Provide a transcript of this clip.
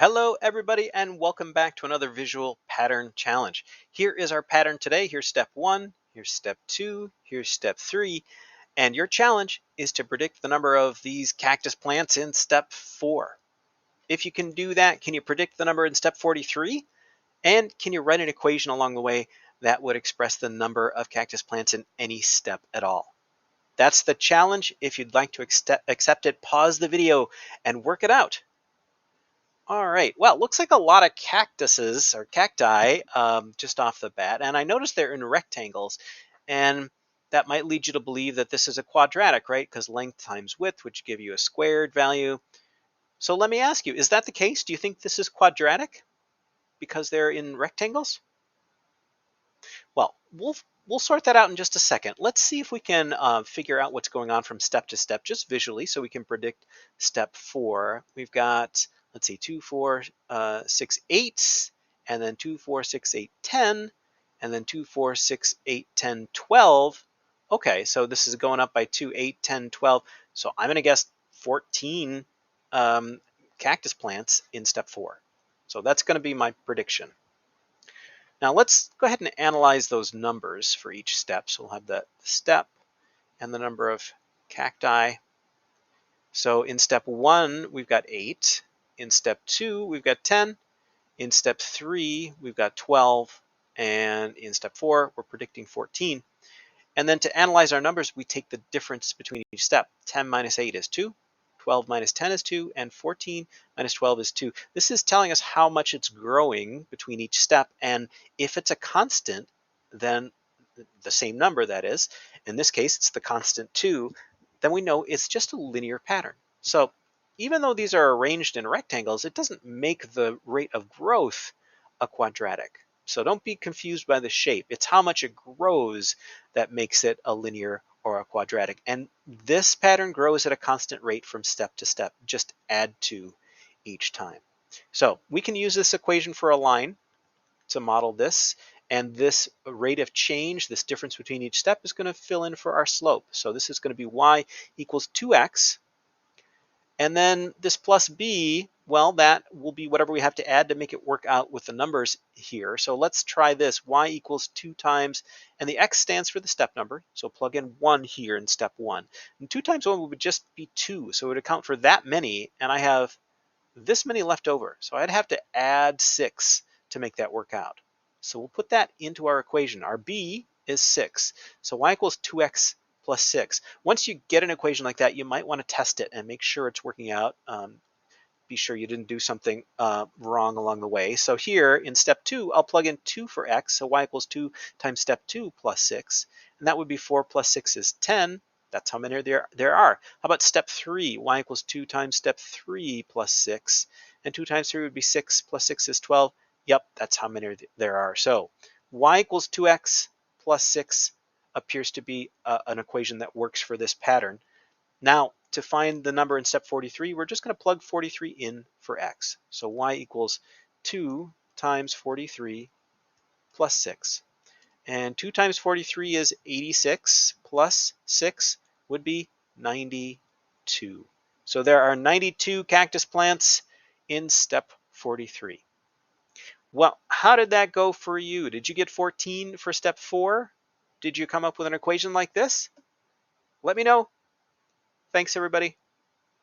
Hello everybody and welcome back to another visual pattern challenge. Here is our pattern today. Here's step 1, here's step 2, here's step 3, and your challenge is to predict the number of these cactus plants in step 4. If you can do that, can you predict the number in step 43? And can you write an equation along the way that would express the number of cactus plants in any step at all? That's the challenge. If you'd like to accept it, pause the video and work it out. All right, well, it looks like a lot of cactuses or cacti just off the bat, and I noticed they're in rectangles, and that might lead you to believe that this is a quadratic, right? Because length times width, which give you a squared value. So let me ask you, is that the case? Do you think this is quadratic because they're in rectangles? Well, we'll sort that out in just a second. Let's see if we can figure out what's going on from step to step, just visually, so we can predict step 4. We've got, let's see, 2, 4, 6, 8, and then 2, 4, 6, 8, 10, and then 2, 4, 6, 8, 10, 12. Okay, so this is going up by 2, 8, 10, 12. So I'm going to guess 14 cactus plants in step 4. So that's going to be my prediction. Now let's go ahead and analyze those numbers for each step. So we'll have the step and the number of cacti. So in step 1, we've got 8. In step 2, we've got 10. In step 3, we've got 12. And in step 4, we're predicting 14. And then to analyze our numbers, we take the difference between each step. 10 minus 8 is 2. 12 minus 10 is 2, and 14 minus 12 is 2. This is telling us how much it's growing between each step, and if it's a constant, then the same number, that is, in this case, it's the constant 2, then we know it's just a linear pattern. So even though these are arranged in rectangles, it doesn't make the rate of growth a quadratic. So don't be confused by the shape. It's how much it grows that makes it a linear or a quadratic. And this pattern grows at a constant rate from step to step. Just add 2 each time. So we can use this equation for a line to model this. And this rate of change, this difference between each step, is going to fill in for our slope. So this is going to be y equals 2x. And then this plus b, well, that will be whatever we have to add to make it work out with the numbers here. So let's try this. Y equals 2 times, and the x stands for the step number. So plug in 1 here in step 1. And 2 times 1 would just be 2. So it would account for that many, and I have this many left over. So I'd have to add 6 to make that work out. So we'll put that into our equation. Our b is 6. So y equals 2x plus 6. Once you get an equation like that, you might want to test it and make sure it's working out. Be sure you didn't do something wrong along the way. So here in step 2, I'll plug in 2 for x. So y equals 2 times step 2 plus 6. And that would be 4 plus 6 is 10. That's how many there are. How about step 3? Y equals 2 times step 3 plus 6. And 2 times 3 would be 6 plus 6 is 12. Yep, that's how many there are. So y equals 2x plus 6 appears to be an equation that works for this pattern. Now, to find the number in step 43, we're just going to plug 43 in for x. So y equals 2 times 43 plus 6. And 2 times 43 is 86, plus 6 would be 92. So there are 92 cactus plants in step 43. Well, how did that go for you? Did you get 14 for step 4? Did you come up with an equation like this? Let me know. Thanks, everybody.